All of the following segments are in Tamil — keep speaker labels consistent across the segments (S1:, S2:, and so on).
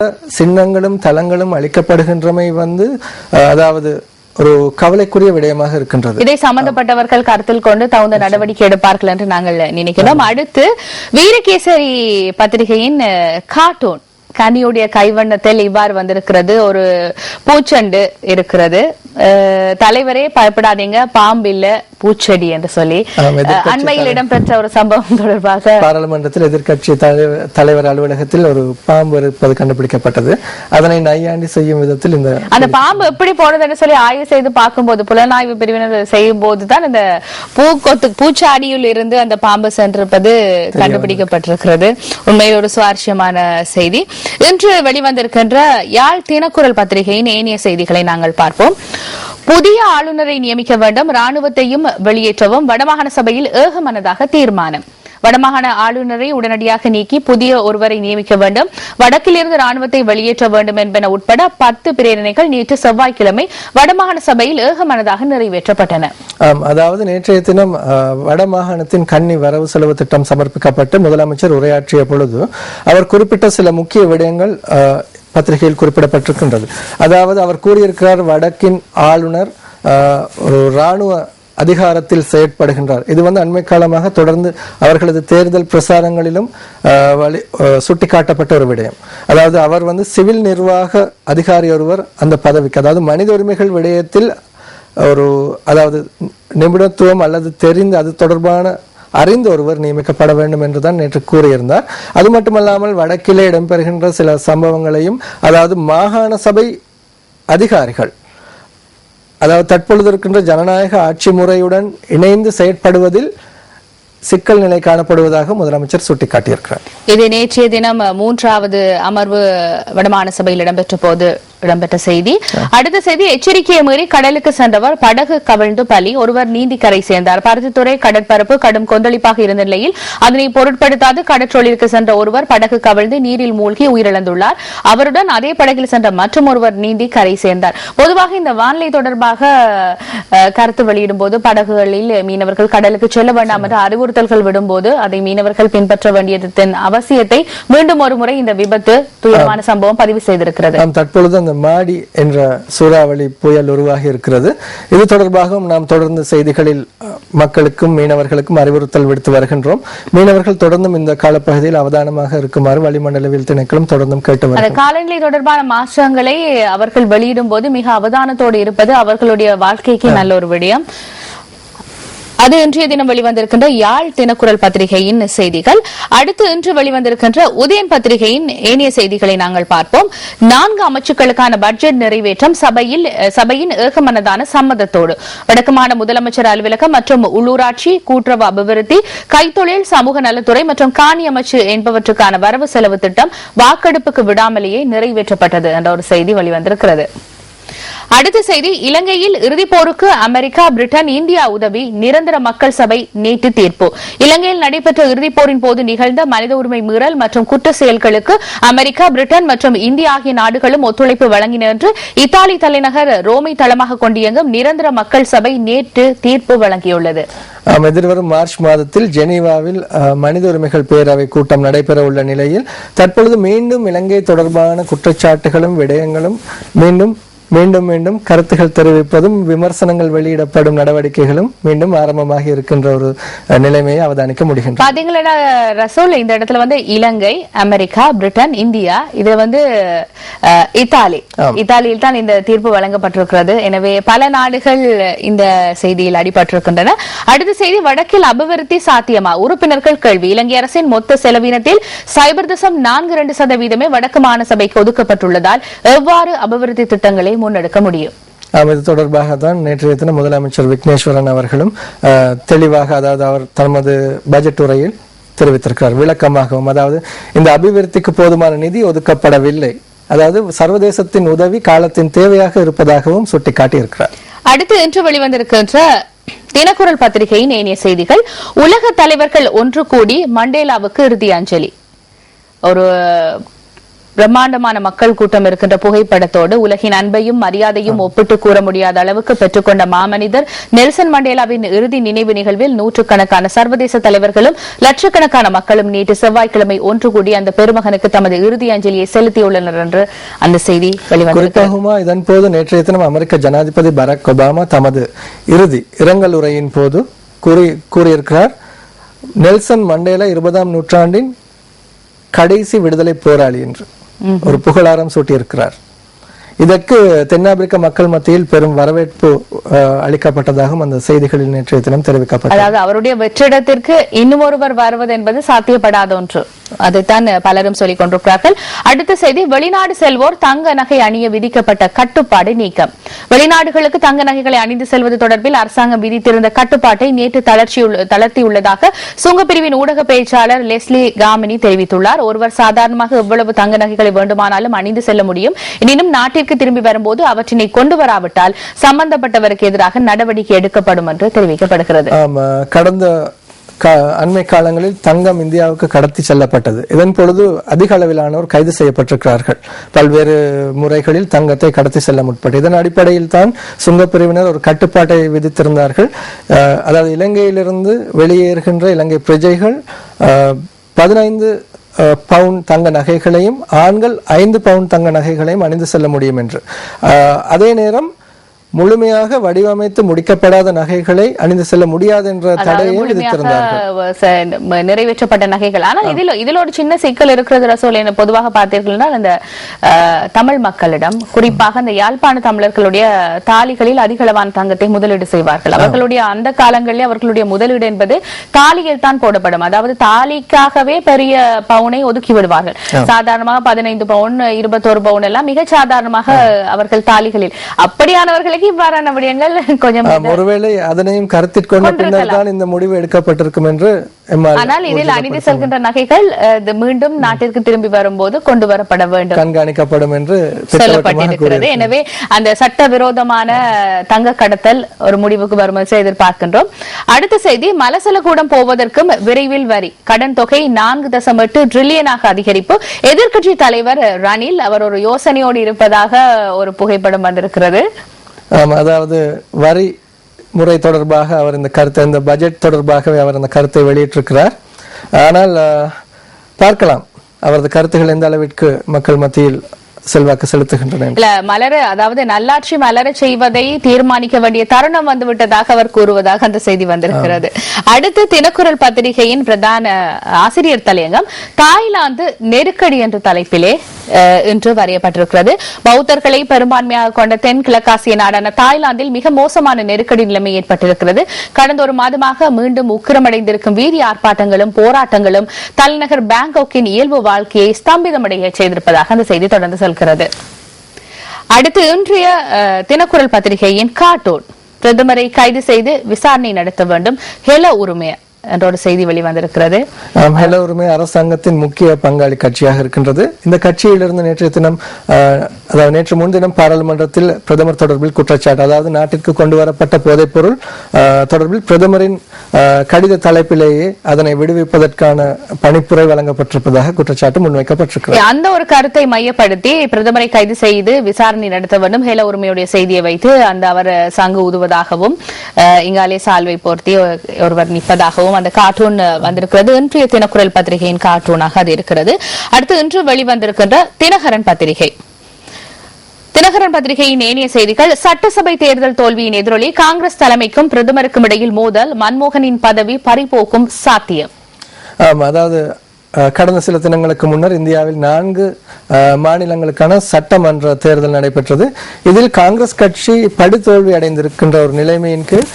S1: சின்னங்களும் தலங்களும் அளிக்கப்படுகின்றமை அதாவது ஒரு கவலைக்குரிய விடயமாக இருக்கின்றது.
S2: இதை சம்பந்தப்பட்டவர்கள் கருத்தில் கொண்டு தகுந்த நடவடிக்கை எடுப்பார்கள் என்று நாங்கள் நினைக்கிறோம். அடுத்து வீரகேசரி பத்திரிகையின் கார்ட்டூன் கனியுடைய கைவண்ணத்தில் இவ்வாறு வந்திருக்கிறது. ஒரு பூச்செண்டு இருக்கிறது. தலைவரே பயப்படாதீங்க, பாம்பு இல்ல பூச்செடி என்று சொல்லி அண்மையில் இடம்பெற்ற ஒரு சம்பவம் தொடர்பாக
S1: பாராளுமன்றத்தில் எதிர்கட்சி தலைவர் அலுவலகத்தில் ஒரு பாம்பு இருப்பது கண்டுபிடிக்கப்பட்டது. அதனை நையாண்டி செய்யும் விதத்தில்
S2: அந்த பாம்பு எப்படி போனதுன்னு சொல்லி ஆய்வு செய்து பார்க்கும்போது, புலனாய்வு பிரிவினர் செய்யும் போதுதான் இந்த பூச்சாடியில் இருந்து அந்த பாம்பு சென்றிருப்பது கண்டுபிடிக்கப்பட்டிருக்கிறது. உண்மையில் ஒரு சுவாரஸ்யமான செய்தி. இன்று வெளிவந்திருக்கின்ற யாழ் தினக்குரல் பத்திரிகையின் ஏனைய செய்திகளை நாங்கள் பார்ப்போம். புதிய ஆளுநரை நியமிக்க வேண்டும், ராணுவத்தையும் வெளியேற்றவும் வடமாகாண சபையில் ஏகமனதாக தீர்மானம். வடமாகாண ஆளுநரை உடனடியாக நீக்கி புதிய ஒருவரை நியமிக்க வேண்டும், வடக்கிலிருந்து ராணுவத்தை வெளியேற்ற வேண்டும் என்பன உட்பட 10 பிரேரணைகள் நேற்று செவ்வாய்க்கிழமை வடமாகாண சபையில் ஏகமனதாக நிறைவேற்றப்பட்டன.
S1: அதாவது நேற்றைய தினம் வடமாகாணத்தின் கன்னி வரவு செலவு திட்டம் சமர்ப்பிக்கப்பட்டு முதலமைச்சர் உரையாற்றிய பொழுது அவர் குறிப்பிட்ட சில முக்கிய விடயங்கள் பத்திரிகையில் குறிப்பிடப்பட்டிருக்கின்றது. அதாவது அவர் கூறியிருக்கிறார், வடக்கின் ஆளுநர் ஒரு இராணுவ அதிகாரத்தில் செயற்படுகின்றார். இது அண்மை காலமாக தொடர்ந்து அவர்களது தேர்தல் பிரசாரங்களிலும் சுட்டிக்காட்டப்பட்ட ஒரு விடயம். அதாவது அவர் சிவில் நிர்வாக அதிகாரி ஒருவர் அந்த பதவிக்கு, அதாவது மனித உரிமைகள் விடயத்தில் அதாவது நிபுணத்துவம் அல்லது தெரிந்து அது தொடர்பான அறிந்த ஒருவர் நியமிக்கப்பட வேண்டும் என்றுதான் நேற்று கூறியிருந்தார். அது மட்டுமல்லாமல் வடக்கிலே இடம்பெறுகின்ற சில சம்பவங்களையும், அதாவது மாகாண சபை அதிகாரிகள் அதாவது தற்பொழுது இருக்கின்ற ஜனநாயக ஆட்சி முறையுடன் இணைந்து செயற்படுவதில் சிக்கல் நிலை காணப்படுவதாக முதலமைச்சர் சுட்டிக்காட்டியிருக்கிறார்.
S2: இது நேற்றைய தினம் 3வது அமர்வு வடமாகாண சபையில் இடம்பெற்ற செய்தி. அடுத்த செய்தி, எச்சரிக்கையை மீறி கடலுக்கு சென்றவர் படகு கவிழ்ந்து பலி, ஒருவர் நீந்தி கரை சேர்ந்தார். பருத்தித்துறை கடற்பரப்பு கடும் கொந்தளிப்பாக இருந்த நிலையில் அதனை பொருட்படுத்தாது கடற்றொழிலுக்கு சென்ற ஒருவர் படகு கவிழ்ந்து நீரில் மூழ்கி உயிரிழந்துள்ளார். அவருடன் அதே படகில் சென்ற மற்றும் ஒருவர் நீந்தி கரை சேர்ந்தார். பொதுவாக இந்த வானிலை தொடர்பாக கருத்து வெளியிடும் போது படகுகளில் மீனவர்கள் கடலுக்கு செல்ல வேண்டாம் என்று அறிவுறுத்தல்கள் விடும்போது அதை மீனவர்கள் பின்பற்ற வேண்டியதன் அவசியத்தை மீண்டும் ஒரு முறை இந்த விபத்து துயரமான சம்பவம் பதிவு செய்திருக்கிறது.
S1: தற்பொழுது மாடி என்ற சூறாவளி புயல் உருவாகி இருக்கிறது. இது தொடர்பாகவும் நாம் தொடர்ந்து செய்திகளில் மக்களுக்கும் மீனவர்களுக்கும் அறிவுறுத்தல் விடுத்து வருகின்றோம். மீனவர்கள் தொடர்ந்தும் இந்த காலப்பகுதியில் அவதானமாக இருக்குமாறு வளிமண்டலவியல் திணைக்களம் தொடர்ந்தும் கேட்டு வருகிறது.
S2: காலநிலை தொடர்பான மாற்றங்களை அவர்கள் வெளியிடும் போது மிக அவதானத்தோடு இருப்பது அவர்களுடைய வாழ்க்கைக்கு நல்ல ஒரு விடயம். அது இன்றைய தினம் வெளிவந்திருக்கின்ற யாழ் தினக்குரல் பத்திரிகையின் செய்திகள். அடுத்து இன்று வெளிவந்திருக்கின்ற உதயன் பத்திரிகையின் ஏனைய செய்திகளை நாங்கள் பார்ப்போம். 4 அமைச்சுக்களுக்கான பட்ஜெட் நிறைவேற்றம் சபையின் ஏகமனதான சம்மதத்தோடு. வடக்குமாகாண முதலமைச்சர் அலுவலகம் மற்றும் உள்ளூராட்சி, கூட்டுறவு அபிவிருத்தி, கைத்தொழில், சமூக நலத்துறை மற்றும் காணி அமைச்சு என்பவற்றுக்கான வரவு செலவு திட்டம் வாக்கெடுப்புக்கு விடாமலேயே நிறைவேற்றப்பட்டது என்ற ஒரு செய்தி வெளிவந்திருக்கிறது. அடுத்த செய்தி, இலங்கையில் இறுதிப் போருக்கு அமெரிக்கா, பிரிட்டன், இந்தியா உதவி, நிரந்தர மக்கள் சபை நேற்று தீர்ப்பு. இலங்கையில் நடைபெற்ற இறுதிப் போரின் போது நிகழ்ந்த மனித உரிமை மீறல் மற்றும் குற்ற செயல்களுக்கு அமெரிக்கா, பிரிட்டன் மற்றும் இந்தியா ஆகிய நாடுகளும் ஒத்துழைப்பு வழங்கின என்று இத்தாலி தலைநகர் ரோமை தளமாக கொண்டு இயங்கும் நிரந்தர மக்கள் சபை நேற்று தீர்ப்பு வழங்கியுள்ளது.
S1: எதிர்வரும் மார்ச் மாதத்தில் ஜெனீவாவில் மனித உரிமைகள் பேரவை கூட்டம் நடைபெற உள்ள நிலையில் தற்பொழுது மீண்டும் இலங்கை தொடர்பான குற்றச்சாட்டுகளும் விடயங்களும் மீண்டும் கருத்துகள் தெரிவிப்பதும் விமர்சனங்கள் வெளியிடப்படும் நடவடிக்கைகளும் மீண்டும் ஆரம்பமாக இருக்கின்ற ஒரு நிலைமையை அவதானிக்க முடிகின்றது.
S2: பாத்தீங்களா ரசூல், இந்த இடத்துல இலங்கை, அமெரிக்கா, பிரிட்டன், இந்தியா, இது இத்தாலியில் தான் இந்த தீர்ப்பு வழங்கப்பட்டிருக்கிறது. எனவே பல நாடுகள் இந்த செய்தியில் அடிபட்டிருக்கின்றன. அடுத்த செய்தி, வடக்கில் அபிவிருத்தி சாத்தியமா? உறுப்பினர்கள் கேள்வி. இலங்கை அரசின் மொத்த செலவினத்தில் 0.42% வடக்கு மாகாண சபைக்கு ஒதுக்கப்பட்டுள்ளதால் எவ்வாறு அபிவிருத்தி திட்டங்களை முன்னெடுக்க முடியும்?
S1: இது தொடர்பாக தான் நேற்றைய தினம் முதலமைச்சர் விக்னேஸ்வரன் அவர்களும் தெளிவாக, அதாவது அவர் தமது பட்ஜெட் உரையில் தெரிவித்திருக்கிறார் விளக்கமாகவும். அதாவது இந்த அபிவிருத்திக்கு போதுமான நிதி ஒதுக்கப்படவில்லை, அதாவது சர்வதேசத்தின் உதவி காலத்தின் தேவையாக இருப்பதாகவும் சுட்டிக்காட்டி இருக்கிறார்.
S2: அடுத்து இன்று வெளிவந்திருக்கின்ற தினக்குரல் பத்திரிகையின் ஏனைய செய்திகள். உலக தலைவர்கள் ஒன்று கூடி மண்டேலாவுக்கு இறுதி அஞ்சலி. ஒரு பிரம்மாண்டமான மக்கள் கூட்டம் இருக்கின்ற புகைப்படத்தோடு உலகின் அன்பையும் மரியாதையும் ஒப்பிட்டு கூற முடியாத அளவுக்கு பெற்றுக்கொண்ட மாமனிதர் நெல்சன் மண்டேலாவின் இறுதி நினைவு நிகழ்வில் நூற்றுக்கணக்கான சர்வதேச தலைவர்களும் லட்சக்கணக்கான மக்களும் நேற்று செவ்வாய்க்கிழமை ஒன்று கூடி அந்த பெருமகனுக்கு தமது இறுதி அஞ்சலியை செலுத்தியுள்ளனர் என்று அந்த செய்தி வெளிவந்திருக்கிறது.
S1: இதன் போது நேற்றைய தினம் அமெரிக்க ஜனாதிபதி பராக் ஒபாமா தமது இறுதி இரங்கல் உரையின் போது கூறியிருக்கிறார், நெல்சன் மண்டேலா 20ஆம் நூற்றாண்டின் கடைசி விடுதலை போராளி என்று ஒரு புகழாரம் சூட்டியிருக்கிறார். இதற்கு தென்னாப்பிரிக்க மக்கள் மத்தியில் பெரும் வரவேற்பு அளிக்கப்பட்டதாகவும் அந்த செய்திகளில் நேற்றைய தினம் தெரிவிக்கப்பட்டது.
S2: அதாவது அவருடைய வெற்றிடத்திற்கு இன்னும் ஒருவர் வருவது என்பது சாத்தியப்படாத ஒன்று, அதைத்தான் பலரும் சொல்லிக் கொண்டிருக்கிறார்கள். அடுத்த செய்தி, வெளிநாடு செல்வோர் தங்க நகை அணிய விதிக்கப்பட்ட கட்டுப்பாடு நீக்கம். வெளிநாடுகளுக்கு தங்க நகைகளை அணிந்து செல்வது தொடர்பில் அரசாங்கம் விதித்திருந்த கட்டுப்பாட்டை நேற்று தளர்த்தியுள்ளதாக சுங்கப்பிரிவின் ஊடக பேச்சாளர் லெஸ்லி காமினி தெரிவித்துள்ளார். ஒருவர் சாதாரணமாக எவ்வளவு தங்க நகைகளை வேண்டுமானாலும் அணிந்து செல்ல முடியும். எனினும் நாட்டிற்கு திரும்பி வரும்போது அவற்றினை கொண்டு வராவிட்டால் சம்பந்தப்பட்டவருக்கு எதிராக நடவடிக்கை எடுக்கப்படும் என்று தெரிவிக்கப்படுகிறது.
S1: கடந்த அண்மை காலங்களில் தங்கம் இந்தியாவுக்கு கடத்தி செல்லப்பட்டது. இதன் பொழுது அதிக அளவிலானோர் கைது செய்யப்பட்டிருக்கிறார்கள். பல்வேறு முறைகளில் தங்கத்தை கடத்தி செல்ல முற்பட்டு இதன் அடிப்படையில் தான் சுங்கப்பிரிவினர் ஒரு கட்டுப்பாட்டை விதித்திருந்தார்கள். அதாவது இலங்கையிலிருந்து வெளியேறுகின்ற இலங்கை பிரஜைகள் 15 பவுண்ட் தங்க நகைகளையும் ஆண்கள் 5 பவுண்ட் தங்க நகைகளையும் அணிந்து செல்ல முடியும் என்று. அதே நேரம் முழுமையாக வடிவமைத்து முடிக்கப்படாத நகைகளை அணிந்து செல்ல முடியாது என்ற தடையை விதித்திருந்தார்கள்.
S2: நிறைவேற்றப்பட்ட நகைகள். ஆனால் இதில் ஒரு சின்ன சிக்கல் இருக்கிறது ரசோல். பொதுவாக பார்த்தீர்கள்னா இந்த தமிழ் மக்களிடம், குறிப்பாக இந்த யாழ்ப்பாண தமிழர்களுடைய தாலிகளில் அதிக அளவான தங்கத்தை முதலீடு செய்வார்கள். அவர்களுடைய அந்த காலங்களில் அவர்களுடைய முதலீடு என்பது தாலியில் தான் போடப்படும். அதாவது தாலிக்காகவே பெரிய பவுனை ஒதுக்கி விடுவார்கள். சாதாரணமாக 15 பவுன் 21 பவுன் எல்லாம் மிக சாதாரணமாக அவர்கள் தாலிகளில். அப்படியானவர்களை இவ்வாறான விடயங்கள் கொஞ்சம்
S1: ஒருவேளை அதனையும் கருத்தில் கொண்ட பின்னர் தான் இந்த முடிவு எடுக்கப்பட்டிருக்கும் என்று.
S2: ஆனால் இதில் அணிந்து செல்கின்ற நகைகள் மீண்டும் நாட்டிற்கு திரும்பி வரும்போது கொண்டு வரப்பட வேண்டும்,
S1: கண்காணிக்கப்படும் என்று
S2: சொல்லப்பட்டிருக்கிறது. எனவே அந்த சட்டவிரோதமான தங்க கடத்தல் ஒரு முடிவுக்கு வரும் என்று எதிர்பார்க்கின்றோம். அடுத்த செய்தி, மலசலகூடம் போவதற்கும் விரைவில் வரி, கடன் தொகை 4.8 டிரில்லியனாக அதிகரிப்பு. எதிர்க்கட்சி தலைவர் ரணில் அவர் ஒரு யோசனையோடு இருப்பதாக ஒரு புகைப்படம் வந்திருக்கிறது.
S1: அதாவது வரி முறை தொடர்பாக அவர் இந்த கருத்தை, இந்த பட்ஜெட் தொடர்பாகவே அவர் அந்த கருத்தை வெளியிட்டிருக்கிறார். ஆனால் பார்க்கலாம் அவரது கருத்துகள் எந்த அளவிற்கு மக்கள் மத்தியில் செல்வாக்கு செலுத்துகின்றன.
S2: அதாவது நல்லாட்சி மலர செய்வதை தீர்மானிக்க வேண்டிய தருணம் வந்துவிட்டதாக அவர் கூறுவதாக அந்த செய்தி வந்திருக்கிறது. அடுத்து தினக்குரல் பத்திரிகையின் பிரதான ஆசிரியர் தலையங்கம், தாய்லாந்து நெருக்கடி என்ற தலைப்பிலே இன்று வரையப்பட்டிருக்கிறது. பௌத்தர்களை பெரும்பான்மையாக கொண்ட தென் கிழக்காசிய நாடான தாய்லாந்தில் மிக மோசமான நெருக்கடி நிலைமை ஏற்பட்டிருக்கிறது. கடந்த ஒரு மாதமாக மீண்டும் உக்கிரமடைந்திருக்கும் வீதி ஆர்ப்பாட்டங்களும் போராட்டங்களும் தலைநகர் பாங்காக்கின் இயல்பு வாழ்க்கையை ஸ்தம்பிதமடைய செய்திருப்பதாக அந்த செய்தி தொடர்ந்து சொல்கிறது. அடுத்து இன்றைய தினக்குரல் பத்திரிகையின் கார்ட்டூன், பிரதமரை கைது செய்து விசாரணை நடத்த வேண்டும், ஹெல உரிமை என்ற ஒரு செய்தி வெளிவந்திருக்கிறது.
S1: ஹெல உரிமை அரசாங்கத்தின் முக்கிய பங்காளி கட்சியாக இருக்கின்றது. இந்த கட்சியிலிருந்து நேற்று முன்தினம் பாராளுமன்றத்தில் பிரதமர் தொடர்பில் குற்றச்சாட்டு, அதாவது நாட்டிற்கு கொண்டு வரப்பட்ட போதைப் பொருள் தொடர்பில் பிரதமரின் கடித தலைப்பிலேயே அதனை விடுவிப்பதற்கான பணிப்புரை வழங்கப்பட்டிருப்பதாக குற்றச்சாட்டு முன்வைக்கப்பட்டிருக்கிறது.
S2: அந்த ஒரு கருத்தை மையப்படுத்தி பிரதமரை கைது செய்து விசாரணை நடத்த வேண்டும், ஹெல உரிமையுடைய செய்தியை வைத்து அந்த அவர் சங்கு ஊதுவதாகவும் இங்காலே சால்வை போர்த்தி ஒருவர் நிற்பதாகவும் அந்த கார்ட்டூன் வந்திருக்கிறது. இன்றைய தினக்குரல் பத்திரிகையின் கார்ட்டூனாக அது இருக்கிறது. அடுத்து இன்று வெளிவந்திருக்கின்ற தினகரன் பத்திரிகை. தினகரன் பத்திரிகையின் ஏனைய செய்திகள், சட்டசபை தேர்தல் தோல்வியின் எதிரொலி, காங்கிரஸ் தலைமைக்கும் பிரதமருக்கும் இடையில் மோதல், மன்மோகனின் பதவி பறிபோக்கும் சாத்தியம்.
S1: அதாவது கடந்த சில தினங்களுக்கு முன்னர் இந்தியாவில் 4 மாநிலங்களுக்கான சட்டமன்ற தேர்தல் நடைபெற்றது. இதில் காங்கிரஸ் கட்சி படுதோல்வி அடைந்திருக்கின்ற ஒரு நிலைமையின் கீழ்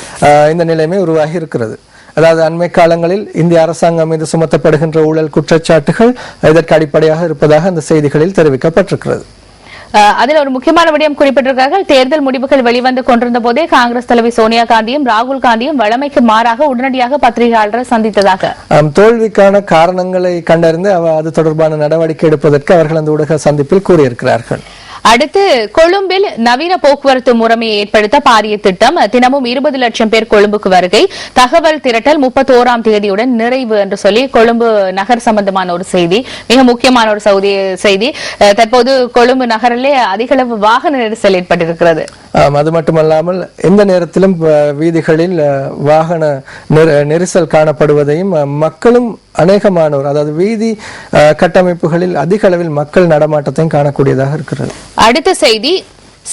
S1: இந்த நிலைமை உருவாகி இருக்கிறது. அதாவது அண்மை காலங்களில் இந்திய அரசாங்கம் மீது சுமத்தப்படுகின்ற ஊழல் குற்றச்சாட்டுகள் இதற்கு அடிப்படையாக இருப்பதாக அந்த செய்திகளில் தெரிவிக்கப்பட்டிருக்கிறது.
S2: அதில் ஒரு முக்கியமான விடயம் குறிப்பிட்டிருக்கிறார்கள். தேர்தல் முடிவுகள் வெளிவந்து கொண்டிருந்த போதே காங்கிரஸ் தலைவி சோனியா காந்தியும் ராகுல் காந்தியும் வழமைக்கு மாறாக உடனடியாக பத்திரிகையாளரை சந்தித்ததாக,
S1: தோல்விக்கான காரணங்களை கண்டறிந்து அது தொடர்பான நடவடிக்கை எடுப்பதற்கு அவர்கள் அந்த ஊடக சந்திப்பில் கூறியிருக்கிறார்கள்.
S2: அடுத்து கொழும்பில் நவீன போக்குவரத்து முறைமையை ஏற்படுத்த பாரிய திட்டம். தினமும் 20 லட்சம் பேர் கொழும்புக்கு வருகை. தகவல் திரட்டல் 31ஆம் தேதியுடன் நிறைவு என்று சொல்லி கொழும்பு நகர் சம்பந்தமான ஒரு செய்தி, மிக முக்கியமான ஒரு செய்தி. தற்போது கொழும்பு நகரிலே அதிக அளவு வாகன நெரிசல் ஏற்பட்டிருக்கிறது.
S1: அது மட்டுமல்லாமல் எந்த நேரத்திலும் வீதிகளில் வாகன நெரிசல் காணப்படுவதையும் மக்களும் அநேகமானோர், அதாவது வீதி கட்டமைப்புகளில் அதிக அளவில் மக்கள் நடமாட்டத்தையும் காணக்கூடியதாக இருக்கிறது.
S2: அடுத்த செய்தி,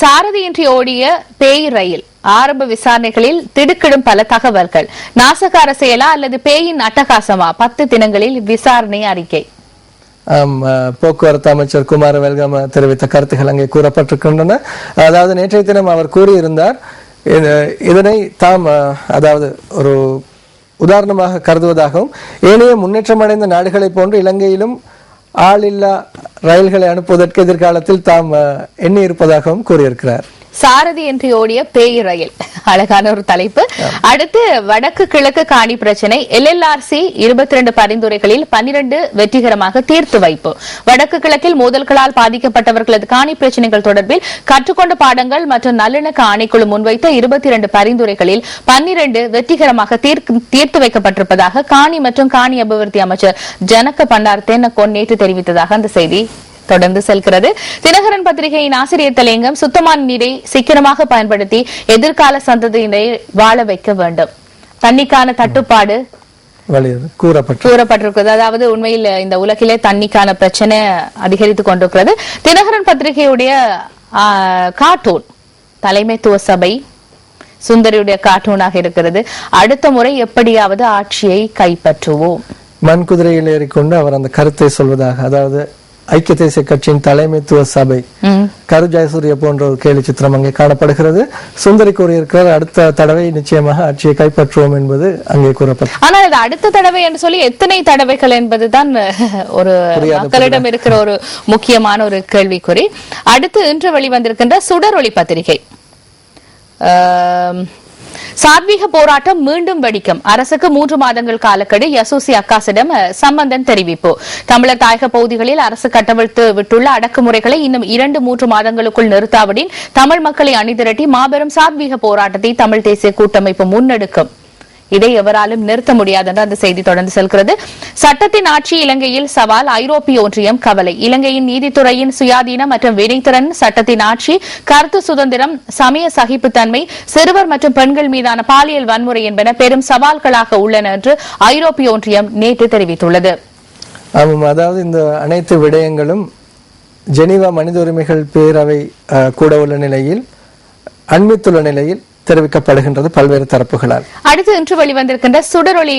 S2: சாரதியின்றி ஓடிய பேய் ரயில் ஆரம்ப விசாரணைகளில் திடுக்கிடும் பல தகவல்கள். நாசகார செயலா அல்லது பேயின் அட்டகாசமா? 10 தினங்களில் விசாரணை அறிக்கை.
S1: போக்குவரத்து அமைச்சர் குமார வெல்கம தெரிவித்த கருத்துக்கள் அங்கே கூறப்பட்டிருக்கின்றன. அதாவது நேற்றைய தினம் அவர் கூறியிருந்தார், இதனை தாம் அதாவது ஒரு உதாரணமாக கருதுவதாகவும் ஏனைய முன்னேற்றமடைந்த நாடுகளை போன்று இலங்கையிலும் ஆளில்லா ரயில்களை அனுப்புவதற்கு எதிர்காலத்தில் தாம் எண்ணி இருப்பதாகவும் கூறியிருக்கிறார்.
S2: சாரதி என்று ஓடிய பேய் ரயில், அழகான ஒரு தலைப்பு. அடுத்து வடக்கு கிழக்கு காணி பிரச்சனை. LLRC 22 பரிந்துரைகளில் 12 வெற்றிகரமாக தீர்த்து வைப்பு. வடக்கு கிழக்கில் மோதல்களால் பாதிக்கப்பட்டவர்களது காணி பிரச்சனைகள் தொடர்பில் கற்றுக்கொண்ட பாடங்கள் மற்றும் நல்லிணக்க ஆணைக்குழு முன்வைத்த 22 பரிந்துரைகளில் 12 வெற்றிகரமாக தீர்த்து வைக்கப்பட்டிருப்பதாக காணி மற்றும் காணி அபிவிருத்தி அமைச்சர் ஜனக பண்டார் தென்னகோன் நேற்று தெரிவித்ததாக அந்த செய்தி தொடர்ந்து செல்கிறது. தினகரன் பத்திரிகையின் ஆசிரியர் தலையங்கம், சுத்தமான நீரை சிக்கனமாக பயன்படுத்தி எதிர்கால சந்ததியினரை வாழ வைக்க வேண்டும். தண்ணிக்கான தட்டுப்பாடு கூறப்பட்டிருக்கிறது. அதாவது உண்மையில் இந்த உலகிலே தண்ணிக்கான பிரச்சனை அதிகரித்துக் கொண்டிருக்கிறது. தினகரன் பத்திரிகையுடைய கார்ட்டூன் தலைமைத்துவ சபை சுந்தரியுடைய கார்ட்டூனாக இருக்கிறது. அடுத்த முறை எப்படியாவது ஆட்சியை கைப்பற்றுவோம்.
S1: மண்குதிரையில் ஏறிக்கொண்டு அவர் அந்த கருத்தை சொல்வதாக, அதாவது ஐக்கிய தேசிய கட்சியின் தலைமைத்துவ சபை கரு ஜெயசூரிய போன்ற ஒரு கேலி சித்திரம் அங்கே காணப்படுகிறது. சுந்தரி கூறியிருக்கிறார், அடுத்த தடவை நிச்சயமாக ஆட்சியை கைப்பற்றுவோம் என்பது அங்கே கூறப்பட்டது.
S2: ஆனால் இது அடுத்த தடவை என்று சொல்லி எத்தனை தடவைகள் என்பதுதான் ஒரு மக்களிடம் இருக்கிற ஒரு முக்கியமான ஒரு கேள்விக்குறி. அடுத்து இன்று வெளிவந்திருக்கின்ற சுடரொளி பத்திரிகை, சாத்வீக போராட்டம் மீண்டும் வெடிக்கும். அரசுக்கு 3 மாதங்கள் காலக்கெடு. யசூசி அக்காசிடம் சம்பந்தன் தெரிவிப்பு. தமிழர் தாயக பகுதிகளில் அரசு கட்டவிழ்த்து விட்டுள்ள அடக்குமுறைகளை இன்னும் 2-3 மாதங்களுக்குள் நிறுத்தாவிடின் தமிழ் மக்களை அணிதிரட்டி மாபெரும் சாத்வீக போராட்டத்தை தமிழ் தேசிய கூட்டமைப்பு முன்னெடுக்கும். இதை எவராலும் நிறுத்த முடியாது என்று அந்த செய்தி தொடர்ந்து செல்கிறது. சட்டத்தின் ஆட்சி இலங்கையில் சவால். ஐரோப்பிய ஒன்றியம் கவலை. இலங்கையின் நீதித்துறையின் சுயாதீனம் மற்றும் வினைத்திறன், சட்டத்தின் ஆட்சி, கருத்து சுதந்திரம், சமய சகிப்புத்தன்மை, சிறுவர் மற்றும் பெண்கள் மீதான பாலியல் வன்முறை என்பன பெரும் சவால்களாக உள்ளன என்று ஐரோப்பிய ஒன்றியம் நேற்று தெரிவித்துள்ளது.
S1: அதாவது இந்த அனைத்து விடயங்களும் ஜெனீவா மனித உரிமைகள் பேரவை கூட உள்ள நிலையில், அண்மித்துள்ள நிலையில் தெரிவிக்கப்படுகின்றது பல்வேறு தரப்புகளால்.
S2: அடுத்து இன்று வெளிவந்திருக்கின்ற சுடரொளி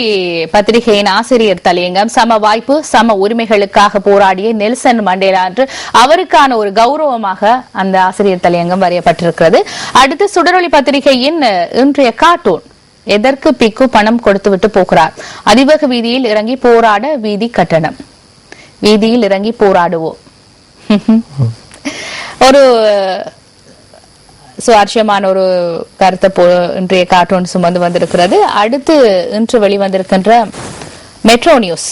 S2: பத்திரிகையின் ஆசிரியர் தலையங்கம், சம வாய்ப்பு சம உரிமைகளுக்காக போராடிய நெல்சன் மண்டேலா என்று அவருக்கான ஒரு கௌரவமாக அந்த ஆசிரியர் தலையங்கம் வரையப்பட்டிருக்கிறது. அடுத்து சுடரொளி பத்திரிகையின் இன்றைய கார்ட்டூன், எதற்கு பிக்கு பணம் கொடுத்துவிட்டு போகிறார். அதிவேக வீதியில் இறங்கி போராட வீதி கட்டணம். வீதியில் இறங்கி போராடுவோம். ஒரு சுவாரஸ்யமான ஒரு கருத்தை இன்றைய கார்ட்டூன் சுமந்து வந்திருக்கிறது. அடுத்து இன்று வெளிவந்திருக்கின்ற மெட்ரோ நியூஸ்.